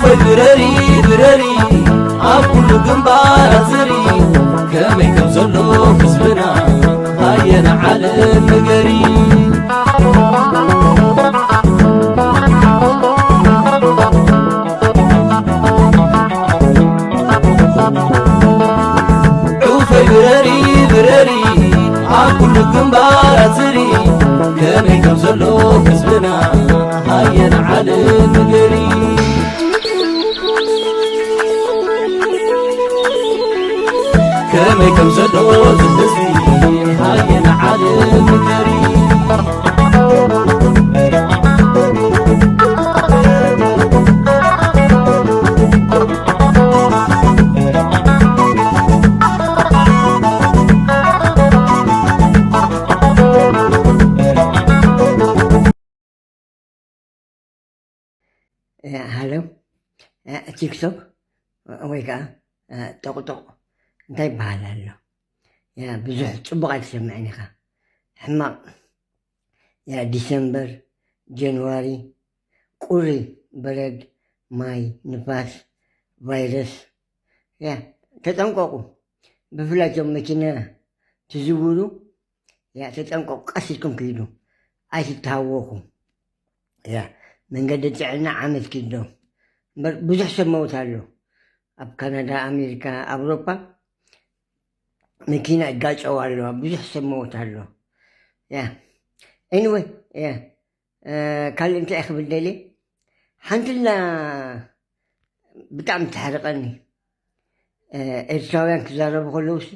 عوفي برري برري أقول جنبار زري كم يكمزلو حزبنا هاينا على المجري عوفي برري برري أقول جنبار زري كم يكمزلو حزبنا هاينا على المجري كم يكمزلو حزبنا هاينا على المجري هلو تيك توك ويكا طق طق እንታይ ይበሃል ኣሎ ብዙሕ ፅቡቕ ኣይትሰምዐኒ ኢኻ ሕማቕ ዲሰምበር ጃንዋሪ ቁሪ በረድ ማይ ንፋስ ቫይረስ ተጠንቀቁ ብፍላይ እቶም መኪና ትዝውሩ ተጠንቀቁ ቀስ ኢልኩም ክሂዱ ኣይትተሃወኹ መንገዲ ጥዕና ዓመት ኪዶ እምበር ብዙሕ ሰብ መውት ኣሎ ኣብ ካናዳ ኣሜሪካ ኣውሮፓ መኪና ይጋጨው ኣለዋ ብዙሕ ሰብ መውት ኣሎ ኤኒዌይ ካልእ እንታይ ክብል ደልየ ሓንቲላ ብጣዕሚ ትሓርቐኒ ኤርትራውያን ክዛረቡ ከለውሲ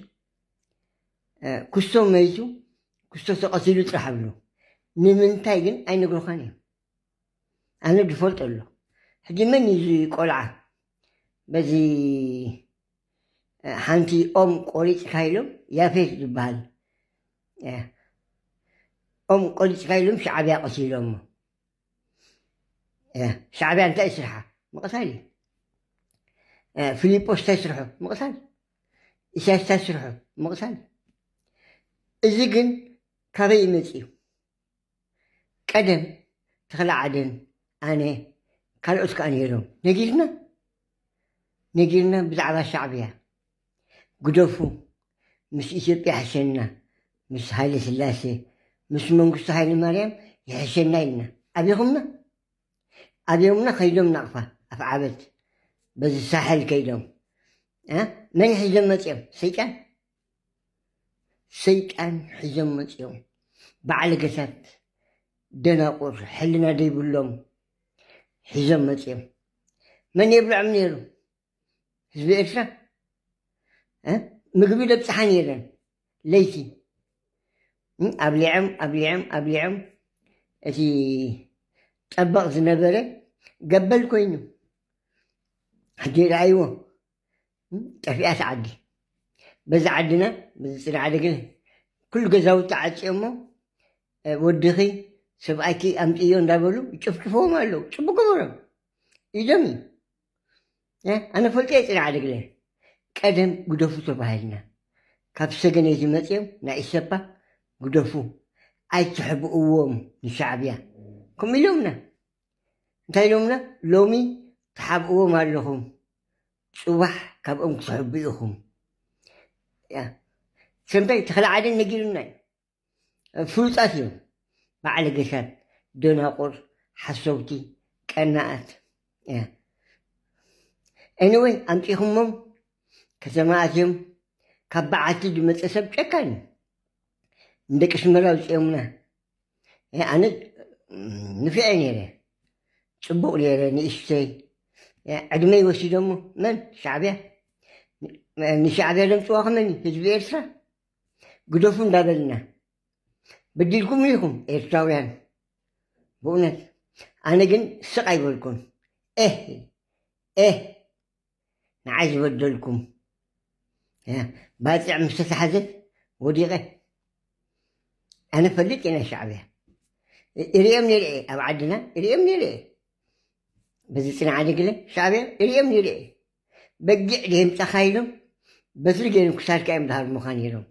ክስቶ መይቱ ክስቶ ተቐቲሉ ጥራሕ ኣብሉ ንምንታይ ግን ኣይነግሩኻን እዮም ኣነ ድፈልጥ ኣሎ ሕጂ መን እዩ ቆልዓ በዚ ሓንቲ ኦም ቆሪፅካ ኢሎም ያፌት ዝበሃል ኦም ቆሪፅካ ኢሎም ሻዕብያ ቀሲሎም ሻዕብያ እንታይ ስርሓ ምቕታል እዩ ፊሊጶስ እንታይ ስርሖ ምቕታል ኢሳያስ እንታይ ስርሖ ምቕታል እዚ ግን ካበይ ይመፅ እዩ ቀደም ተኽለ ዓደን ኣነ ካልኦት ከዓ ነይሮም ነጊርና ብዛዕባ ሻዕብያ ግደፉ ምስ ኢትዮጵያ ሕሸና ምስ ሃይለ ስላሴ ምስ መንግስቱ ሃይለ ማርያም ይሕሸና ኢልና ኣብዮምና ከይዶም ናቕፋ ኣፍ ዓበት በዚ ሳሕል ከይዶም መን ሒዞም መፅኦም ሰይጣን ሒዞም መፅኦም በዓል ገሳት ደናቁር ሕልና ደይብሎም ሒዞም መፅኦም መን የብልዖም ነይሩ ህዝቢ ኤርትራ ምግቢ ደብፅሓ ነይረን ለይቲ ኣብሊዖም እቲ ጠበቕ ዝነበረ ገበል ኮይኑ ሕጂ ረኣይዎ ጠፊኣት ዓዲ በዚ ዓድና በዚ ፅንዓ ደገለ ኩሉ ገዛውቲ ዓፂኦሞ ወድኺ ሰብኣይኪ ኣምፅዮ እንዳበሉ ይጭፍጭፍዎም ኣለዉ ፅቡቅ ገበሮም ኢዶም እዩ ኣነ ፈልጦ ፅንዓ ደግለ ቀደም ግደፉ ተባሂልና ካብ ሰገነይቲ መፅኦም ናይ ኢሰፓ ግደፉ ኣይትሕብእዎም ንሻዕብያ ከምኡ ኢሎምና እንታይ ኢሎምና ሎሚ ትሓብእዎም ኣለኹም ፅባሕ ካብኦም ክትሕቡ ኢኹም ሰምታይ ተኽለ ዓደን ነጊሩና እዩ ፍሉጣት እዮም በዓለ ገሻት ደናቁር ሓሰውቲ ቀናኣት ኤኒዌይ ኣምፂኹሞም ከተማ ኣትዮም ካብ በዓቲ ዝመፀ ሰብ ጨካን እንደቂ ስመራ ውፅኦምና ኣነ ንፍዐ ነይረ ፅቡቕ ነይረ ንእሽተይ ዕድመይ ወሲዶሞ መን ሻዕብያ ንሻዕብያ ደምፅዋ ኸመኒ ህዝቢ ኤርትራ ግደፉ እንዳበልና በዲልኩም ኢኹም ኤርትራውያን ብእውነት ኣነ ግን ስቕ ኣይበልኩን ንዓይ ዝበደልኩም ባፅዕ ምስ ተተሓዘት ወዲቐ ኣነ ፈልጥ ኢና ሻዕብያ እሪኦም ነይርአ ኣብ ዓድና እሪኦም ነይርአ በዚ ፅንዓ ደግለ ሻዕብያ እሪኦም ነይርአ በጊዕ ድምፀኻ ኢሎም በትሪ ገይሮም ክሳድካ እዮም ዝሃርሙኻ ነይሮም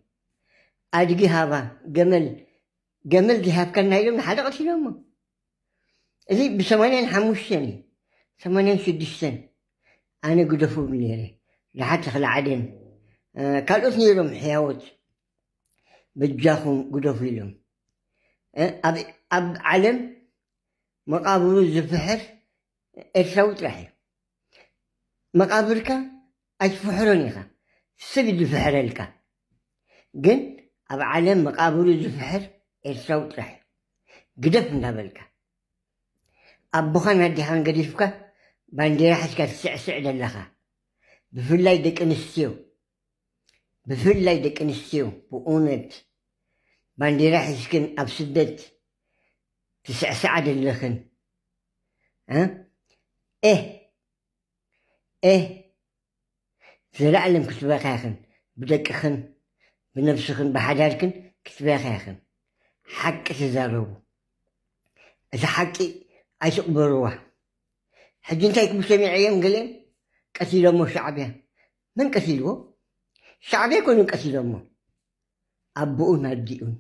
ኣድጊ ሃባ ገመል ዝሃብከና ኢሎም ንሓደ ቀቲሎሞ እዚ ብ85 86 أنا قدفوا بنيري لحتى خلعدن ካልኦት ነይሮም ሕያወት በጃኹም ጉደፉ ኢሎም ኣብ ዓለም መቃብሩ ዝፍሕር ኤርትራዊ ጥራሕ እዩ። መቃብርካ ኣይትፍሕሮን ኢኻ ሰብ ዝፍሕረልካ፣ ግን ኣብ ዓለም መቃብሩ ዝፍሕር ኤርትራዊ ጥራሕ እዩ። ግደፍ እንዳበልካ ኣቦኻን ኣዴኻን ገዲፍካ ባንዴራ ሒዝካ ትስዕስዕ ዘለኻ ብፍላይ ደቂ ኣንስትዮ ብእውነት ባንዴራ ሒዝክን ኣብ ስደት ትስዕስዓ ዘለኽን ዘለዓለም ክትበኻ ይኽን ብደቅኽን ብነፍስኽን ብሓዳርክን ክትበኻ ይኽን ሓቂ ትዛረቡ እቲ ሓቂ ኣይትቕበርዋ። ሕጂ እንታይ ክብል ሰሚዐ እዮም ገሊኦም ቀቲሎሞ ሻዕብያ። መን ቀቲልዎ? ሻዕብያ ኮኑ ቀቲሎሞ ኣቦኡን ኣዲኡን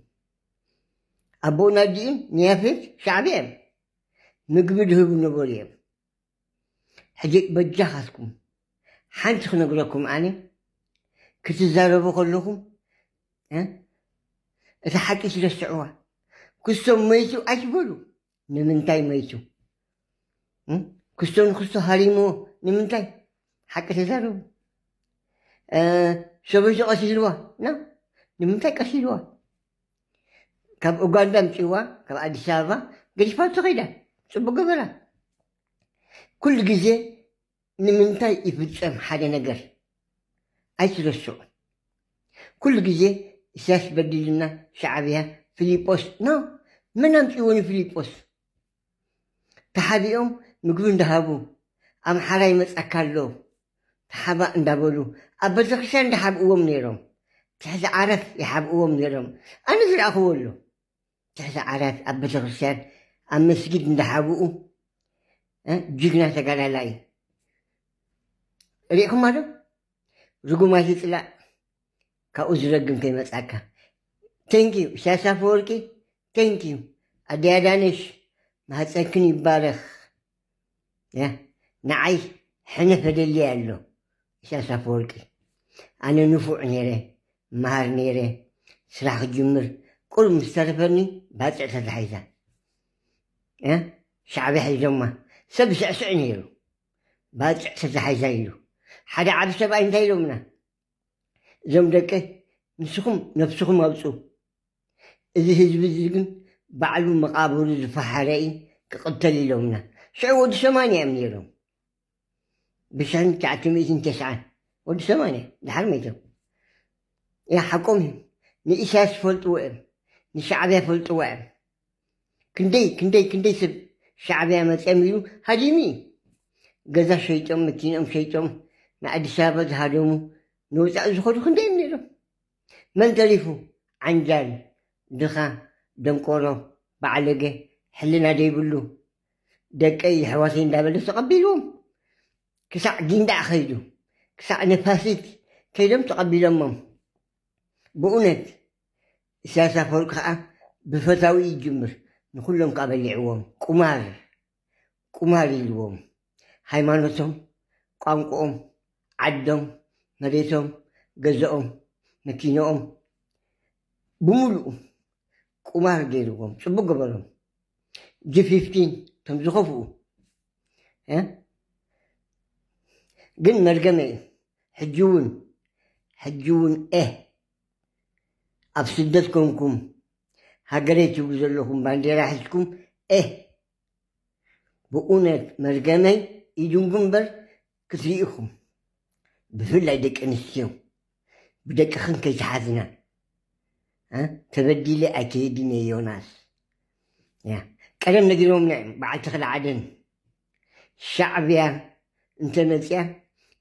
ንያፌት ሻዕብያ እዮም ምግቢ ድህቡ ነበሩ እዮም። ሕጂ በጃኻትኩም ሓንቲ ክነግረኩም ኣነ ክትዛረቡ ከለኹም እቲ ሓቂ ትረስዕዋ። ክስቶም መይቱ ኣይትበሉ። ንምንታይ መይቱ? ክስቶም ንክስቶ ሃሪምዎ ንምንታይ? ሓቂ ተዛረቡ። ሰበይቱ ቀሲልዋ ንምንታይ ቀሲልዋ? ካብ ኡጋንዳ ምፅዋ ካብ ኣዲስ ኣበባ ገዲፋቶ ኸይዳ ፅቡቅ ገበራ። ኩሉ ግዜ ንምንታይ ይፍፀም ሓደ ነገር ኣይትረስዑ። ኩሉ ግዜ ኢሳያስ በዲልና ሻዕብያ ፊልጶስ መን ኣምፅዎኒ? ፊልጶስ ተሓቢኦም ምግቢ እንዳሃቡ ኣምሓራ ይመፀካ ኣሎ ተሓባ እንዳበሉ ኣብ ቤተክርስትያን እንዳሓብእዎም ነይሮም። ትሕዚ ዓረፍ ይሓብእዎም ነይሮም። ኣነ ዝረኣኽዎ ኣሎ ትሕዚ ዓረፍ ኣብ ቤተክርስትያን ኣብ መስጊድ እንዳሓብኡ ጅግና ተጋዳላይ ርኢኹም ዶ? ርጉማት ይፅላእ ካብኡ ዝረግም ከይመፃካ። ቴንኪዩ ኢሳያስ ኣፈወርቂ፣ ቴንኪዩ ኣደያዳነሽ ማህፀንክን ይባረኽ። ንዓይ ሕነፈ ደልየ ኣሎ ኢሳያስ ኣፈወርቂ። ኣነ ንፉዕ ነይረ መሃር ነይረ ስራሕ ክጅምር ቁር ምስ ተረፈኒ ባፅዕ ተታሒዛ ሻዕብያ ሒዞማ ሰብ ስዕስዕ ነይሩ ባፅዕ ተታሒዛ ኢሉ ሓደ ዓብ ሰብኣይ እንታይ ኢሎምና? እዞም ደቂ ንስኹም ነፍስኹም ኣውፁ፣ እዚ ህዝቢ እዚ ግን ባዕሉ መቃብሩ ዝፈሓረኢ ክቕተል ኢሎምና። ሽዑ ወዲ 80 እዮም ነይሮም ብ1990 ወዲ 80 ድሓር መይቶም ሓቆም እዮም። ንኢሳያስ ፈልጥዎ እዮም፣ ንሻዕብያ ፈልጥዎ እዮም። ክንደይ ሰብ ሻዕብያ መፅኦም ኢሉ ሃዲሚ ገዛ ሸይጦም መኪኖም ሸይጦም ንኣዲስ ኣበባ ዝሃደሙ ንወፃእ ዝኸዱ ክንደይ እዮም ነይሮም። መን ተሪፉ? ዓንጃል፣ ድኻ፣ ደንቆሮ፣ ባዕለገ ሕልና ደይብሉ ደቀይ ኣሕዋተይ እንዳበለ ተቐቢልዎም ክሳዕ ጊንዳዕ ኸይዱ ክሳዕ ነፋሲት ከይዶም ተቐቢሎሞም። ብእውነት ኢሳያስ ኣፈወርቂ ከዓ ብፈታዊ ይጅምር ንኩሎም ካበሊዕዎም ቁማር ኢልዎም ሃይማኖቶም፣ ቋንቋኦም፣ ዓዶም፣ መሬቶም፣ ገዝኦም፣ መኪኖኦም ብምሉኡ ቁማር ገይርዎም። ፅቡቅ ገበሮም። G15 ቶም ዝኸፍኡ ግን መርገመ እዩ። ሕጂ እውን ኣብ ስደት ኮንኩም ሃገረይ ትብሉ ዘለኹም ባንዴራ ሒዝኩም ብእውነት መርገመይ ኢድንጉ እምበር ክትርኢኹም። ብፍላይ ደቂ ኣንስትዮ ብደቅኽን ከይተሓዝና ተበዲለ ኣይከይድን እየ ዮናስ ቀደም ነጊሮም በዓል ተኽለ ዓደን ሻዕብያ እንተመፅያ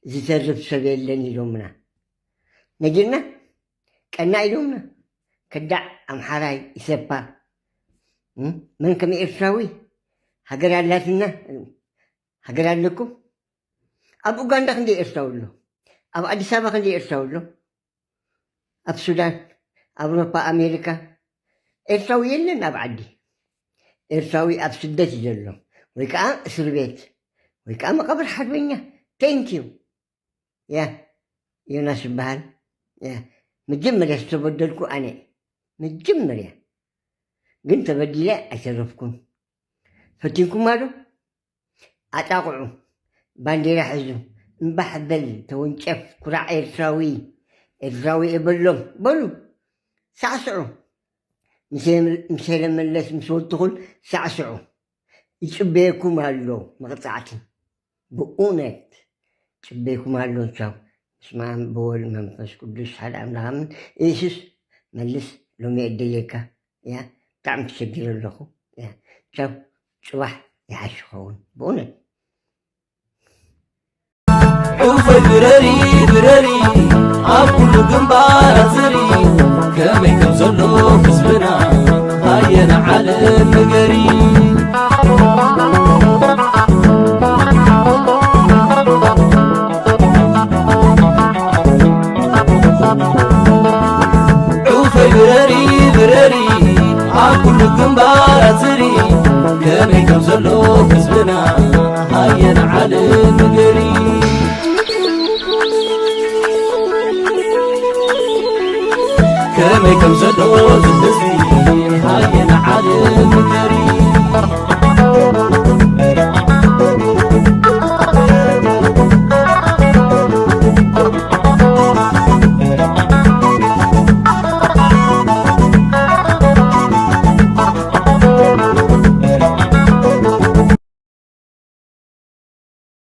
ዝተርፍ ሰብ የለን ኢሎምና ነጊርና ቀና ኢሎምና ከዳዕ ኣምሓራይ ይሰፓ መን ከም ኤርትራዊ ሃገር ኣላትና ሃገር ኣለኩም። ኣብ ኡጋንዳ ክንደይ ኤርትራዊ ኣሎ? ኣብ ኣዲስ ኣበባ ክንደይ ኤርትራዊ ኣሎ? ኣብ ሱዳን፣ ኣውሮፓ፣ ኣሜሪካ ኤርትራዊ የለን ኣብ ዓዲ። ኤርትራዊ ኣብ ስደት እዩ ዘሎ ወይ ከዓ እስር ቤት ويكا مقبر حربينيا ثانك يا يوناس بهال يا مجمريا استبدلكو أنا مجمريا قلت بدي لا أشرفكم فتنكم مالو أتاقعوا بانديرا حزو مبحبل تونشف كراع إرساوي إبلهم بلو سعسعوا مسلم اللس مسول تقول سعسعوا يشبيكم هالو مقطعتي بؤونت شبيكم هالو تشاو اسمع بول منفس قدس حلام لهم إيسس ملس لوم يديكا يا تعم تسجل اللخو يا تشاو شوح يعشقون بؤونت عوفي براري عبكل جنبار زري كما يكمزلو كسبنا هاينا على المقري عوفي براري عبكل جنبار زري كما يكمزلو كسبنا هاينا على المقري كما يكمزلو زدزي هاينا على المقري